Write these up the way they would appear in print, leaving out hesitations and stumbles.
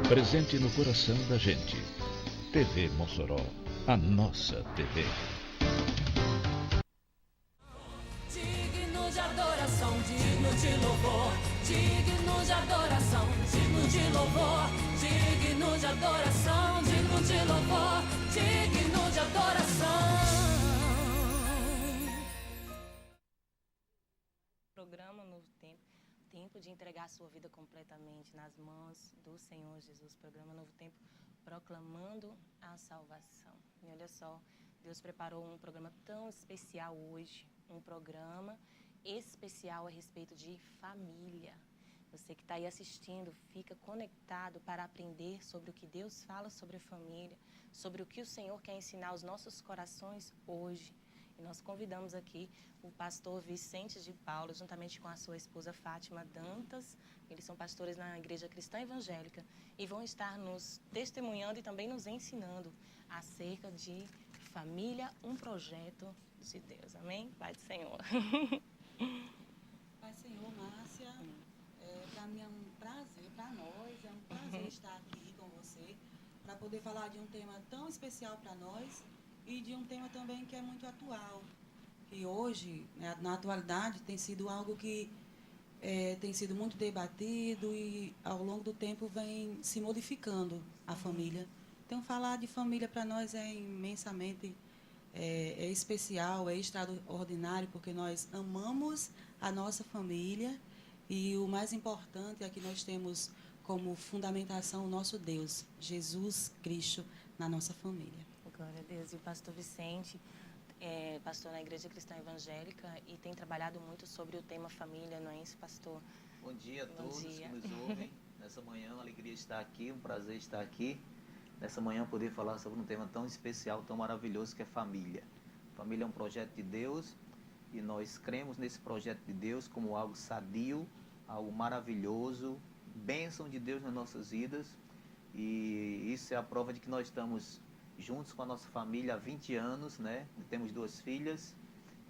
Presente no coração da gente. TV Mossoró, a nossa TV. Digno de adoração, digno de louvor, digno de adoração, digno de louvor, digno de adoração, digno de louvor, digno de adoração. Programa Novo Tempo, tempo de entregar a sua vida completamente nas mãos do Senhor Jesus. Programa Novo Tempo, proclamando a salvação. E olha só, Deus preparou um programa tão especial hoje, um programa especial a respeito de família. Você que está aí assistindo, fica conectado para aprender sobre o que Deus fala sobre a família, sobre o que o Senhor quer ensinar aos nossos corações hoje. E nós convidamos aqui o pastor Vicente de Paulo, juntamente com a sua esposa Fátima Dantas. Eles são pastores na Igreja Cristã Evangélica e vão estar nos testemunhando e também nos ensinando acerca de família, um projeto de Deus. Amém? Pai do Senhor. Pai Senhor, Márcia, para mim é um prazer, para nós é um prazer estar aqui com você, para poder falar de um tema tão especial para nós e de um tema também que é muito atual. E hoje, né, na atualidade, tem sido algo que tem sido muito debatido e ao longo do tempo vem se modificando a família. Então, falar de família para nós é imensamente especial, é extraordinário, porque nós amamos a nossa família e o mais importante é que nós temos como fundamentação o nosso Deus, Jesus Cristo, na nossa família. Glória a Deus. E o pastor Vicente é pastor na Igreja Cristã Evangélica e tem trabalhado muito sobre o tema família, não é isso, pastor? Bom dia a todos dia. que nos ouvem. Nessa manhã, uma alegria estar aqui, um prazer estar aqui. Nessa manhã, poder falar sobre um tema tão especial, tão maravilhoso, que é família. Família é um projeto de Deus e nós cremos nesse projeto de Deus como algo sadio, algo maravilhoso, bênção de Deus nas nossas vidas. E isso é a prova de que nós estamos juntos com a nossa família há 20 anos, né? Temos 2 filhas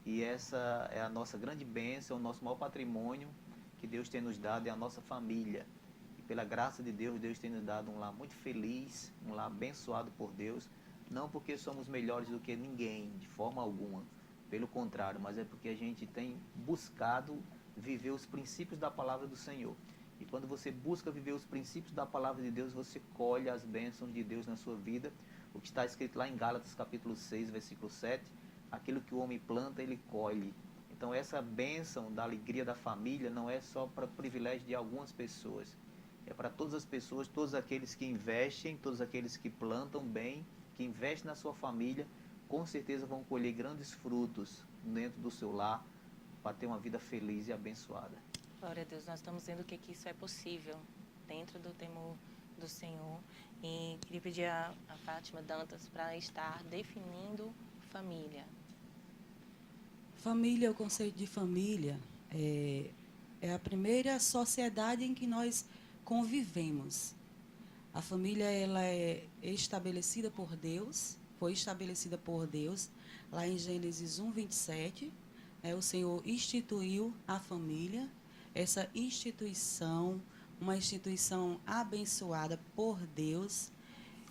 e essa é a nossa grande bênção, o nosso maior patrimônio que Deus tem nos dado, é a nossa família. E pela graça de Deus, Deus tem nos dado um lar muito feliz, um lar abençoado por Deus, não porque somos melhores do que ninguém, de forma alguma, pelo contrário, mas é porque a gente tem buscado viver os princípios da palavra do Senhor. E quando você busca viver os princípios da palavra de Deus, você colhe as bênçãos de Deus na sua vida. O que está escrito lá em Gálatas capítulo 6, versículo 7, aquilo que o homem planta, ele colhe. Então essa bênção da alegria da família não é só para o privilégio de algumas pessoas, é para todas as pessoas, todos aqueles que investem, todos aqueles que plantam bem, que investem na sua família, com certeza vão colher grandes frutos dentro do seu lar, para ter uma vida feliz e abençoada. Glória a Deus, nós estamos vendo que isso é possível dentro do temor do Senhor. E queria pedir a Fátima Dantas para estar definindo família. Família, o conceito de família é a primeira sociedade em que nós convivemos. A família ela é estabelecida por Deus, foi estabelecida por Deus, lá em Gênesis 1, 27, o Senhor instituiu a família, essa instituição, uma instituição abençoada por Deus,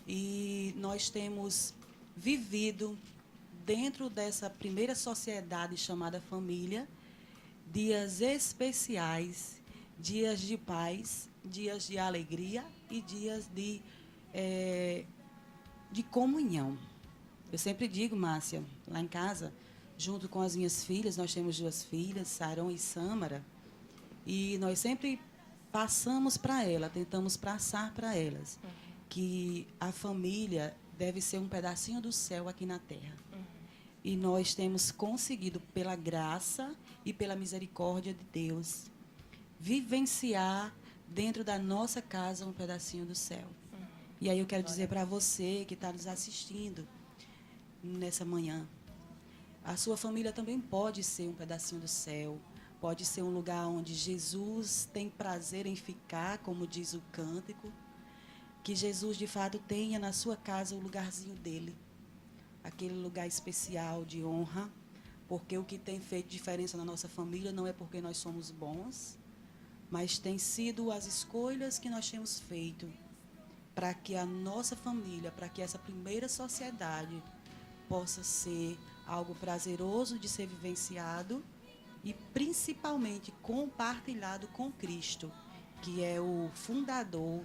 e nós temos vivido dentro dessa primeira sociedade chamada família, dias especiais, dias de paz, dias de alegria e dias de comunhão. Eu sempre digo, Márcia, lá em casa, junto com as minhas filhas, nós temos 2 filhas, Saron e Sâmara, e nós sempre passamos para elas, tentamos passar para elas, que a família deve ser um pedacinho do céu aqui na terra. E nós temos conseguido, pela graça e pela misericórdia de Deus, vivenciar dentro da nossa casa um pedacinho do céu. E aí eu quero dizer para você que está nos assistindo nessa manhã, a sua família também pode ser um pedacinho do céu, pode ser um lugar onde Jesus tem prazer em ficar, como diz o cântico, que Jesus de fato tenha na sua casa o lugarzinho dele, aquele lugar especial de honra, porque o que tem feito diferença na nossa família não é porque nós somos bons, mas tem sido as escolhas que nós temos feito para que a nossa família, para que essa primeira sociedade possa ser algo prazeroso de ser vivenciado e principalmente compartilhado com Cristo, que é o fundador,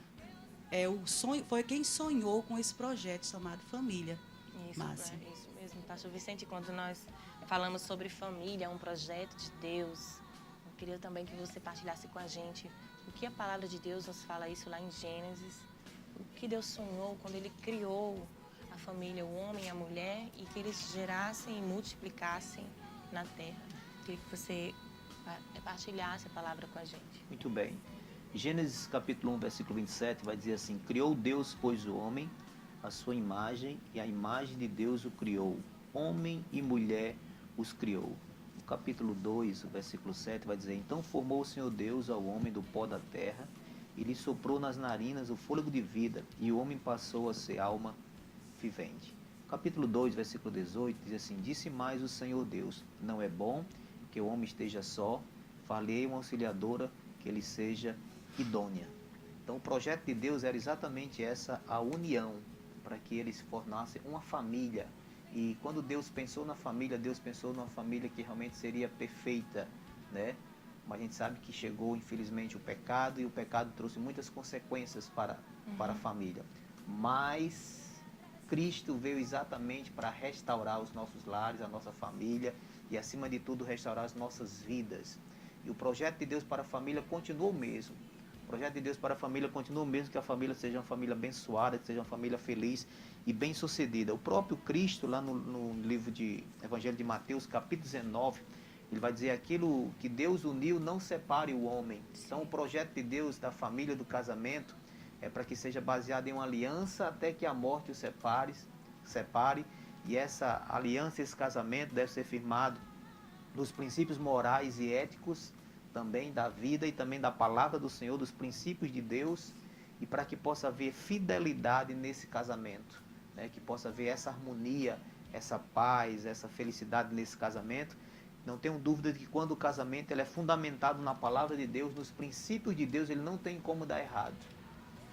foi quem sonhou com esse projeto chamado Família. Isso, Márcia. é isso mesmo, pastor Vicente. Quando nós falamos sobre família, um projeto de Deus, eu queria também que você partilhasse com a gente o que a palavra de Deus nos fala isso lá em Gênesis, o que Deus sonhou quando Ele criou a família, o homem e a mulher, e que eles gerassem e multiplicassem na terra. Eu queria que você partilhasse a palavra com a gente. Muito bem. Gênesis capítulo 1, versículo 27 vai dizer assim: criou Deus, pois, o homem, a sua imagem, e a imagem de Deus o criou. Homem e mulher os criou. No capítulo 2, o versículo 7 vai dizer: então formou o Senhor Deus ao homem do pó da terra, e lhe soprou nas narinas o fôlego de vida, e o homem passou a ser alma vivente. Capítulo 2, versículo 18 diz assim: disse mais o Senhor Deus: não é bom que o homem esteja só, falei uma auxiliadora que ele seja idônea. Então o projeto de Deus era exatamente essa, a união, para que eles formassem uma família. E quando Deus pensou na família, Deus pensou numa família que realmente seria perfeita, né? Mas a gente sabe que chegou, infelizmente, o pecado, e o pecado trouxe muitas consequências para a família. Mas Cristo veio exatamente para restaurar os nossos lares, a nossa família, e acima de tudo restaurar as nossas vidas. E o projeto de Deus para a família continua o mesmo. O projeto de Deus para a família continua o mesmo, que a família seja uma família abençoada, que seja uma família feliz e bem-sucedida. O próprio Cristo, lá no livro de Evangelho de Mateus, capítulo 19, ele vai dizer: aquilo que Deus uniu, não separe o homem. Então o projeto de Deus da família, do casamento, é para que seja baseado em uma aliança até que a morte o separe. E essa aliança, esse casamento deve ser firmado nos princípios morais e éticos também da vida e também da palavra do Senhor, dos princípios de Deus, e para que possa haver fidelidade nesse casamento, né? Que possa haver essa harmonia, essa paz, essa felicidade nesse casamento. Não tenho dúvida de que quando o casamento ele é fundamentado na palavra de Deus, nos princípios de Deus, ele não tem como dar errado.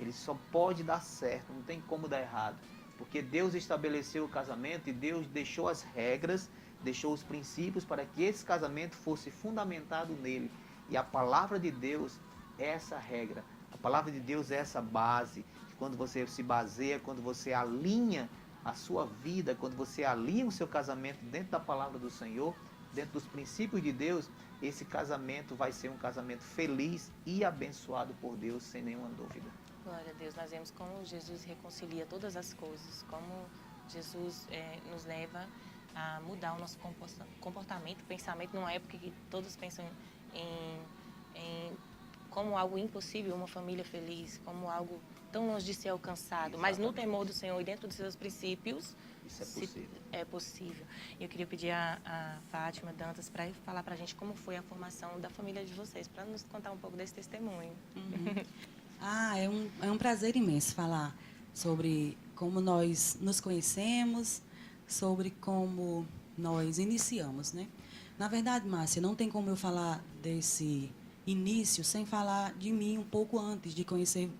Ele só pode dar certo, não tem como dar errado. Porque Deus estabeleceu o casamento e Deus deixou as regras, deixou os princípios para que esse casamento fosse fundamentado nele. E a palavra de Deus é essa regra. A palavra de Deus é essa base. Quando você se baseia, quando você alinha a sua vida, quando você alinha o seu casamento dentro da palavra do Senhor, dentro dos princípios de Deus, esse casamento vai ser um casamento feliz e abençoado por Deus, sem nenhuma dúvida. Glória a Deus. Nós vemos como Jesus reconcilia todas as coisas, como Jesus nos leva a mudar o nosso comportamento, pensamento, numa época que todos pensam em como algo impossível, uma família feliz, como algo tão longe de ser alcançado. Exatamente. Mas no temor do Senhor e dentro dos seus princípios, isso é possível. É possível. E eu queria pedir a Fátima Dantas para falar para a gente como foi a formação da família de vocês, para nos contar um pouco desse testemunho. É um prazer imenso falar sobre como nós nos conhecemos, sobre como nós iniciamos, né? Na verdade, Márcia, não tem como eu falar desse início sem falar de mim um pouco antes de conhecer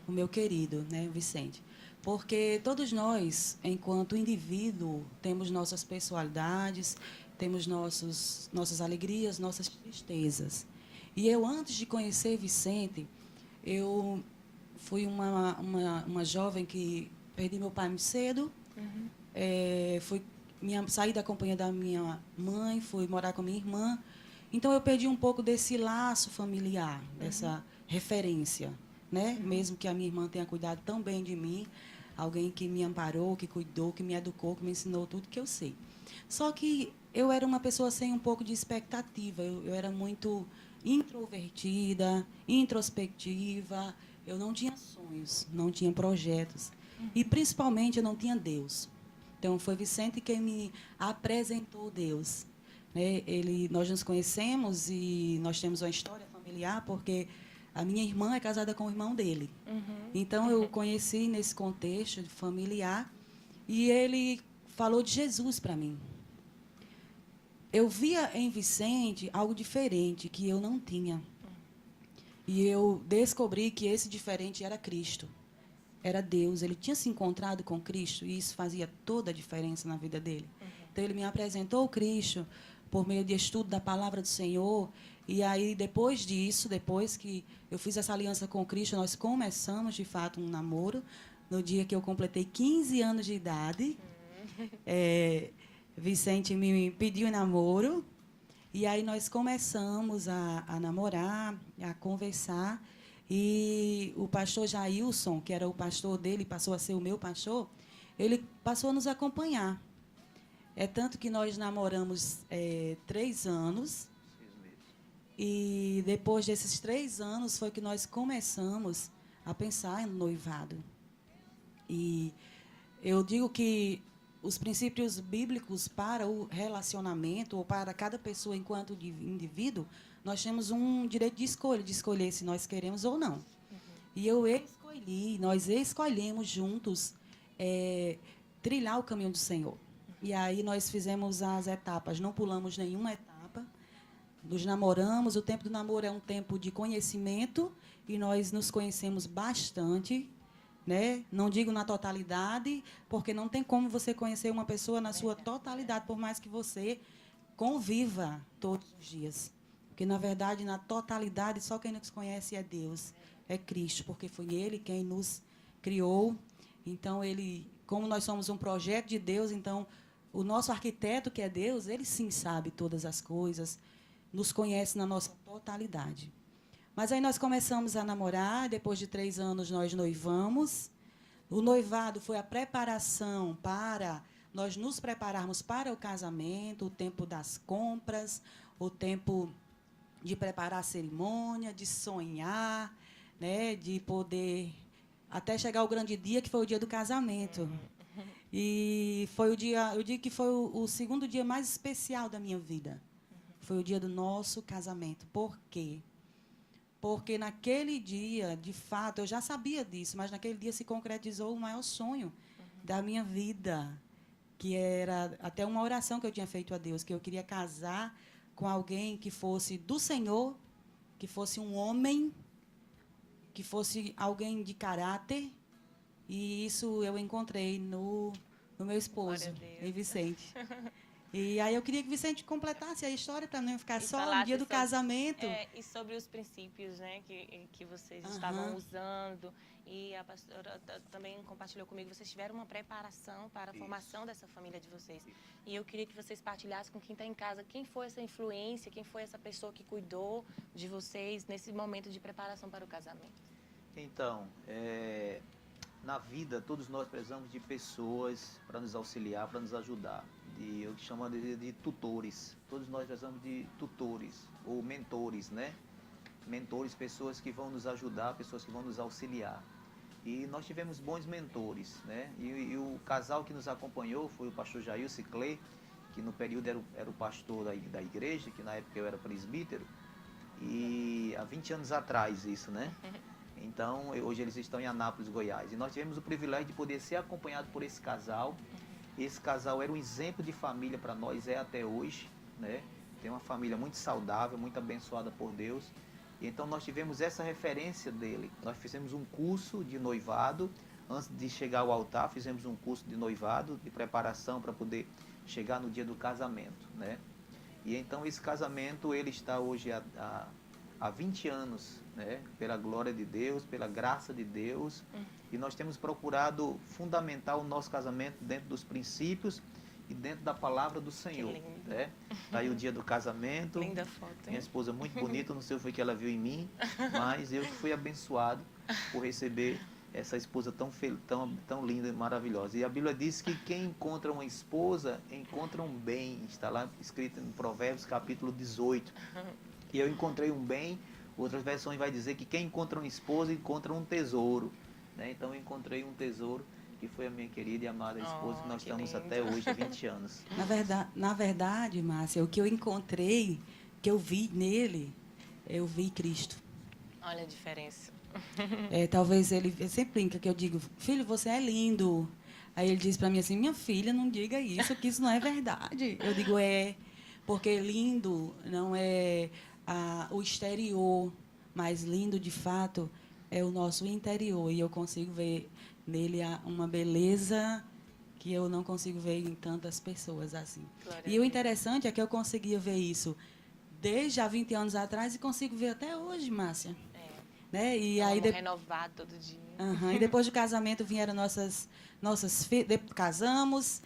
o meu querido, né, Vicente. Porque todos nós, enquanto indivíduo, temos nossas personalidades, temos nossas alegrias, nossas tristezas. E eu, antes de conhecer Vicente, eu fui uma jovem que perdi meu pai muito cedo, saí da companhia da minha mãe, fui morar com minha irmã. Então, eu perdi um pouco desse laço familiar, dessa referência, né? Mesmo que a minha irmã tenha cuidado tão bem de mim, alguém que me amparou, que cuidou, que me educou, que me ensinou tudo que eu sei. Só que eu era uma pessoa sem um pouco de expectativa, eu era muito introvertida, introspectiva, eu não tinha sonhos, não tinha projetos. E, principalmente, eu não tinha Deus. Então, foi Vicente quem me apresentou Deus. Né? Nós nos conhecemos e nós temos uma história familiar, porque a minha irmã é casada com o irmão dele. Então, eu conheci nesse contexto familiar e ele falou de Jesus para mim. Eu via em Vicente algo diferente que eu não tinha. E eu descobri que esse diferente era Cristo. era Deus. Ele tinha se encontrado com Cristo e isso fazia toda a diferença na vida dele. Então, ele me apresentou o Cristo por meio de estudo da palavra do Senhor. E aí, depois disso, depois que eu fiz essa aliança com Cristo, nós começamos, de fato, um namoro. No dia que eu completei 15 anos de idade, Vicente me pediu em namoro. E aí nós começamos a namorar, a conversar. E o pastor Jailson, que era o pastor dele, passou a ser o meu pastor, ele passou a nos acompanhar. É tanto que nós namoramos 3 anos. E depois desses 3 anos foi que nós começamos a pensar no noivado. E eu digo que os princípios bíblicos para o relacionamento, ou para cada pessoa enquanto indivíduo, nós temos um direito de escolher se nós queremos ou não. E eu escolhi, nós escolhemos juntos trilhar o caminho do Senhor. E aí nós fizemos as etapas, não pulamos nenhuma etapa, nos namoramos. O tempo do namoro é um tempo de conhecimento e nós nos conhecemos bastante, né? Não digo na totalidade, porque não tem como você conhecer uma pessoa na sua totalidade, por mais que você conviva todos os dias. Porque, na verdade, na totalidade, só quem nos conhece é Deus, é Cristo, porque foi Ele quem nos criou. Então, como nós somos um projeto de Deus, então, o nosso arquiteto, que é Deus, ele sim sabe todas as coisas, nos conhece na nossa totalidade. Mas aí nós começamos a namorar, depois de 3 anos nós noivamos. O noivado foi a preparação para nós nos prepararmos para o casamento, o tempo das compras, o tempo de preparar a cerimônia, de sonhar, né, de poder até chegar o grande dia, que foi o dia do casamento. E foi o dia, eu digo que foi o segundo dia mais especial da minha vida. Foi o dia do nosso casamento. Por quê? Porque naquele dia, de fato, eu já sabia disso, mas naquele dia se concretizou o maior sonho da minha vida, que era até uma oração que eu tinha feito a Deus, que eu queria casar com alguém que fosse do Senhor, que fosse um homem, que fosse alguém de caráter. E isso eu encontrei no meu esposo, em Vicente. E aí eu queria que Vicente completasse a história para não ficar só no dia do casamento. E sobre os princípios, né, que vocês estavam usando. E a pastora também compartilhou comigo, vocês tiveram uma preparação para a formação dessa família de vocês. E eu queria que vocês partilhassem com quem está em casa, quem foi essa influência, quem foi essa pessoa que cuidou de vocês nesse momento de preparação para o casamento. Então, na vida, todos nós precisamos de pessoas para nos auxiliar, para nos ajudar. Eu chamo de tutores. Todos nós precisamos de tutores ou mentores, né? Mentores, pessoas que vão nos ajudar, pessoas que vão nos auxiliar. E nós tivemos bons mentores, né? E o casal que nos acompanhou foi o pastor Jailson Clay, que no período era o pastor da igreja, que na época eu era presbítero. E há 20 anos atrás isso, né? Então, hoje eles estão em Anápolis, Goiás. E nós tivemos o privilégio de poder ser acompanhado por esse casal. Esse casal era um exemplo de família para nós, é até hoje, né? Tem uma família muito saudável, muito abençoada por Deus. E então nós tivemos essa referência dele. Nós fizemos um curso de noivado. Antes de chegar ao altar, fizemos um curso de noivado, de preparação para poder chegar no dia do casamento, né? E então esse casamento, ele está hoje há 20 anos, né? Pela glória de Deus, pela graça de Deus. E nós temos procurado fundamentar o nosso casamento dentro dos princípios e dentro da palavra do Senhor. Né? Tá aí o dia do casamento. Linda foto, hein? Minha esposa muito bonita, não sei o que foi que ela viu em mim, mas eu que fui abençoado por receber essa esposa tão linda e maravilhosa. E a Bíblia diz que quem encontra uma esposa, encontra um bem. Está lá escrito em Provérbios, capítulo 18. E eu encontrei um bem. Outras versões vai dizer que quem encontra uma esposa, encontra um tesouro. Né? Então eu encontrei um tesouro, que foi a minha querida e amada esposa, que nós estamos lindo. até hoje há 20 anos. Na verdade, Márcia, o que eu encontrei, que eu vi nele, eu vi Cristo. Olha a diferença. Talvez ele sempre brinca que eu digo, filho, você é lindo. Aí ele diz para mim assim, minha filha, não diga isso, que isso não é verdade. Eu digo, porque lindo não é o exterior, mas lindo, de fato, é o nosso interior, e eu consigo ver nele uma beleza que eu não consigo ver em tantas pessoas assim. Glória E a o Deus. interessante é que eu conseguia ver isso desde há 20 anos atrás e consigo ver até hoje, Márcia. Né? E É um aí amor renovado todo dia. E depois do casamento vieram nossas filhas, casamos,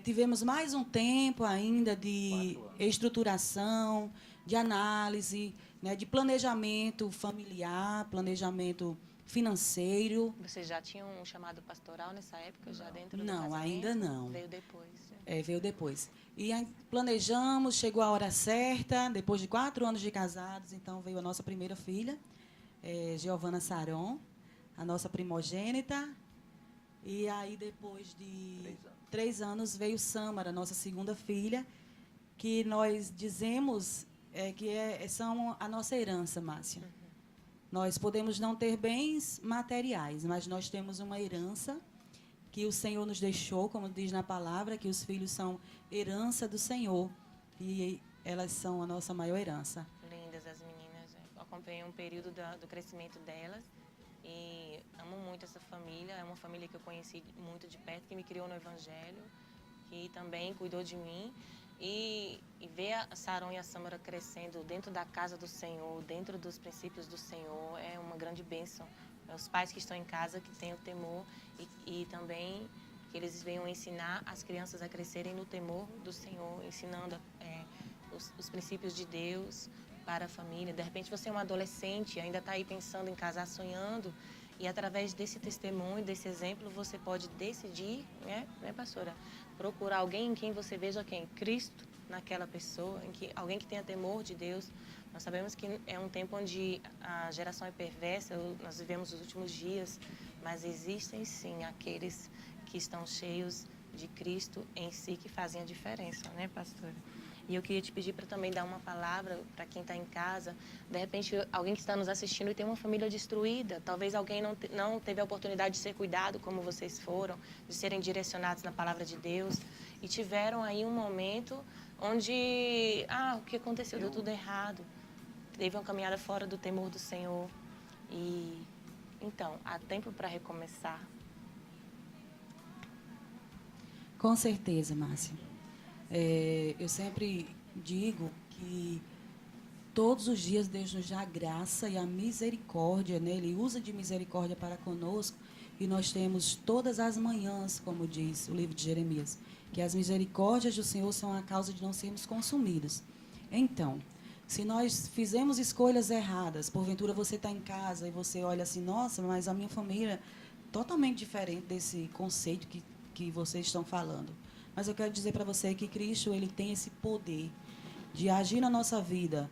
tivemos mais um tempo ainda de 4 anos. estruturação, de análise, né, de planejamento familiar, planejamento financeiro. Vocês já tinham um chamado pastoral nessa época, já dentro do Não, casamento? ainda não. Veio depois. Né? Veio depois. E aí planejamos, chegou a hora certa, depois de 4 anos de casados, então veio a nossa primeira filha, Giovana Saron, a nossa primogênita. E aí, depois de 3 anos, veio Sâmara, nossa segunda filha, que nós dizemos que são a nossa herança, Márcia. Nós podemos não ter bens materiais, mas nós temos uma herança que o Senhor nos deixou, como diz na palavra, que os filhos são herança do Senhor. E elas são a nossa maior herança. Lindas as meninas. Né? Eu acompanhei um período do crescimento delas e amo muito essa família. É uma família que eu conheci muito de perto, que me criou no Evangelho, que também cuidou de mim. E ver a Saron e a Sâmara crescendo dentro da casa do Senhor, dentro dos princípios do Senhor, é uma grande bênção. Os pais que estão em casa, que têm o temor e também que eles venham ensinar as crianças a crescerem no temor do Senhor, ensinando os princípios de Deus para a família. De repente você é um adolescente, ainda está aí pensando em casar, sonhando, e através desse testemunho, desse exemplo, você pode decidir, né, pastora? Procurar alguém em quem você veja quem? Cristo naquela pessoa, alguém que tenha temor de Deus. Nós sabemos que é um tempo onde a geração é perversa, nós vivemos os últimos dias, mas existem sim aqueles que estão cheios de Cristo em si, que fazem a diferença, né, pastora? E eu queria te pedir para também dar uma palavra para quem está em casa. De repente, alguém que está nos assistindo e tem uma família destruída. Talvez alguém não teve a oportunidade de ser cuidado como vocês foram, de serem direcionados na palavra de Deus. E tiveram aí um momento onde, o que aconteceu? Deu tudo errado. Teve uma caminhada fora do temor do Senhor. E, então, há tempo para recomeçar. Com certeza, Márcia. Eu sempre digo que todos os dias Deus nos dá a graça e a misericórdia, né? Ele usa de misericórdia para conosco, e nós temos todas as manhãs, como diz o livro de Jeremias, que as misericórdias do Senhor são a causa de não sermos consumidos. Então, se nós fizemos escolhas erradas, porventura você está em casa e você olha assim, nossa, mas a minha família é totalmente diferente desse conceito que vocês estão falando. Mas eu quero dizer para você que Cristo, ele tem esse poder de agir na nossa vida.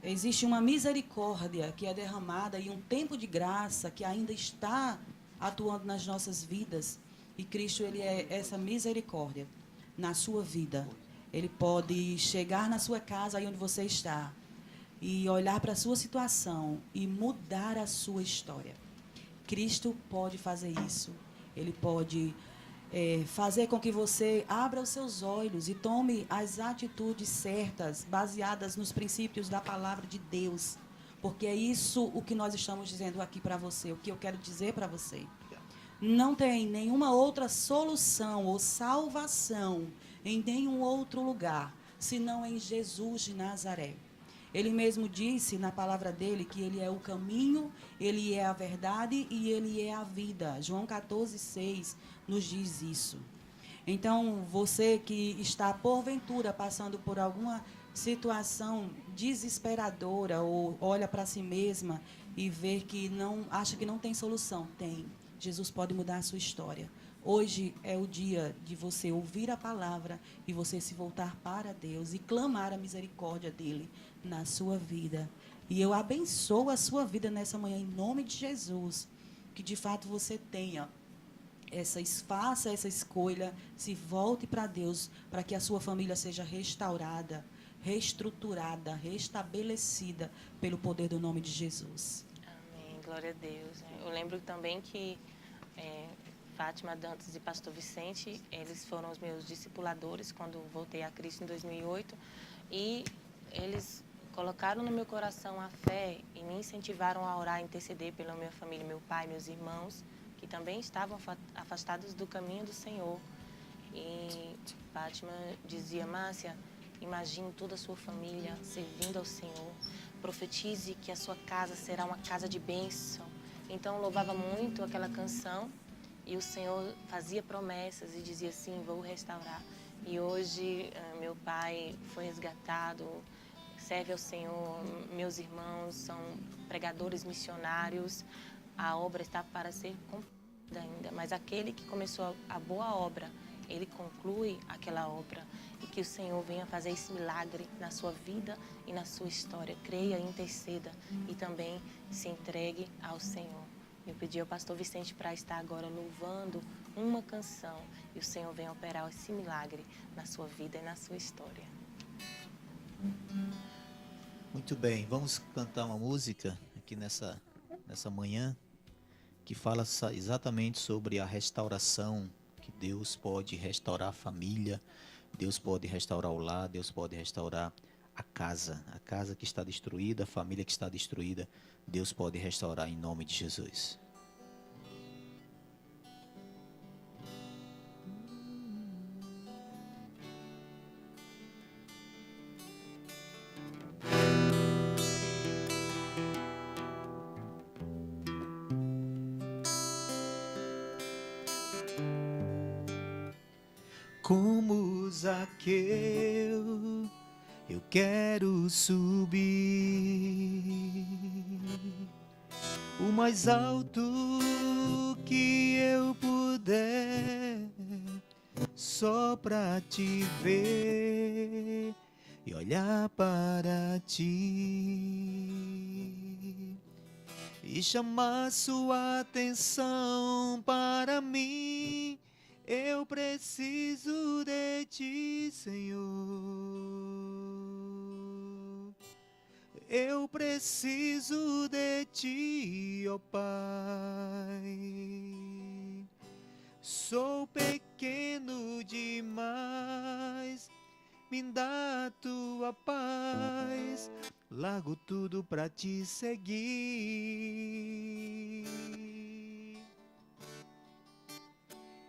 Existe uma misericórdia que é derramada e um tempo de graça que ainda está atuando nas nossas vidas. E Cristo, ele é essa misericórdia na sua vida. Ele pode chegar na sua casa, aí onde você está, e olhar para a sua situação e mudar a sua história. Cristo pode fazer isso. Ele pode fazer com que você abra os seus olhos e tome as atitudes certas, baseadas nos princípios da palavra de Deus. Porque é isso o que nós estamos dizendo aqui para você, o que eu quero dizer para você. Não tem nenhuma outra solução ou salvação em nenhum outro lugar, senão em Jesus de Nazaré. Ele mesmo disse na palavra dele que ele é o caminho, ele é a verdade e ele é a vida. João 14:6 nos diz isso. Então, você que está, porventura, passando por alguma situação desesperadora ou olha para si mesma e vê que acha que não tem solução, tem. Jesus pode mudar a sua história. Hoje é o dia de você ouvir a palavra e você se voltar para Deus e clamar a misericórdia dele na sua vida. E eu abençoo a sua vida nessa manhã em nome de Jesus. Que de fato você tenha faça essa escolha, se volte para Deus, para que a sua família seja restaurada, reestruturada, restabelecida pelo poder do nome de Jesus. Amém, glória a Deus. Eu lembro também que Fátima Dantas e Pastor Vicente, eles foram os meus discipuladores quando voltei a Cristo em 2008, e eles colocaram no meu coração a fé e me incentivaram a orar e interceder pela minha família, meu pai, meus irmãos, que também estavam afastados do caminho do Senhor. E Fátima dizia: Márcia, imagine toda a sua família servindo ao Senhor. Profetize que a sua casa será uma casa de bênção. Então, eu louvava muito aquela canção e o Senhor fazia promessas e dizia assim: vou restaurar. E hoje, meu pai foi resgatado, serve ao Senhor, meus irmãos são pregadores missionários. A obra está para ser cumprida ainda, mas aquele que começou a boa obra, ele conclui aquela obra. E que o Senhor venha fazer esse milagre na sua vida e na sua história. Creia, interceda e também se entregue ao Senhor. Eu pedi ao pastor Vicente para estar agora louvando uma canção e o Senhor venha operar esse milagre na sua vida e na sua história. Muito bem, vamos cantar uma música aqui nessa manhã que fala exatamente sobre a restauração, que Deus pode restaurar a família, Deus pode restaurar o lar, Deus pode restaurar a casa que está destruída, a família que está destruída, Deus pode restaurar em nome de Jesus. Como Zaqueu, eu quero subir o mais alto que eu puder, só pra te ver e olhar para ti e chamar sua atenção para mim. Eu preciso de ti, Senhor. Eu preciso de ti, ó Pai. Sou pequeno demais, me dá a tua paz. Largo tudo pra te seguir.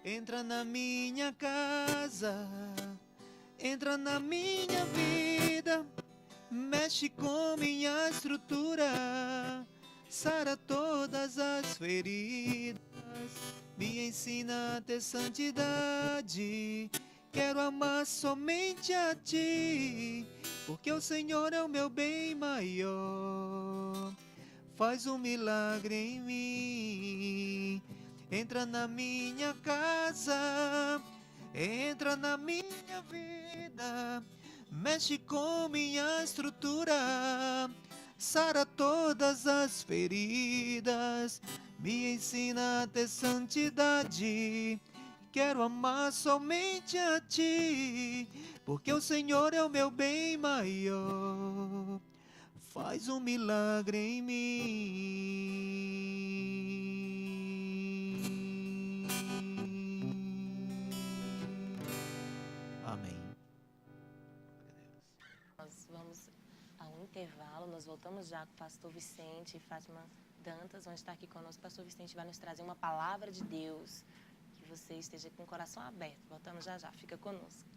Entra na minha casa, entra na minha vida, mexe com minha estrutura, sara todas as feridas, me ensina a ter santidade. Quero amar somente a ti, porque o Senhor é o meu bem maior. Faz um milagre em mim. Entra na minha casa, entra na minha vida, mexe com minha estrutura, sara todas as feridas, me ensina a ter santidade. Quero amar somente a ti, porque o Senhor é o meu bem maior. Faz um milagre em mim. Intervalo, nós voltamos já com o pastor Vicente e Fátima Dantas, vão estar aqui conosco. O pastor Vicente vai nos trazer uma palavra de Deus, que você esteja com o coração aberto. Voltamos já, fica conosco.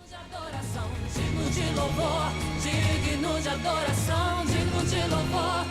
De adoração, digno de louvor, digno de adoração, digno de louvor.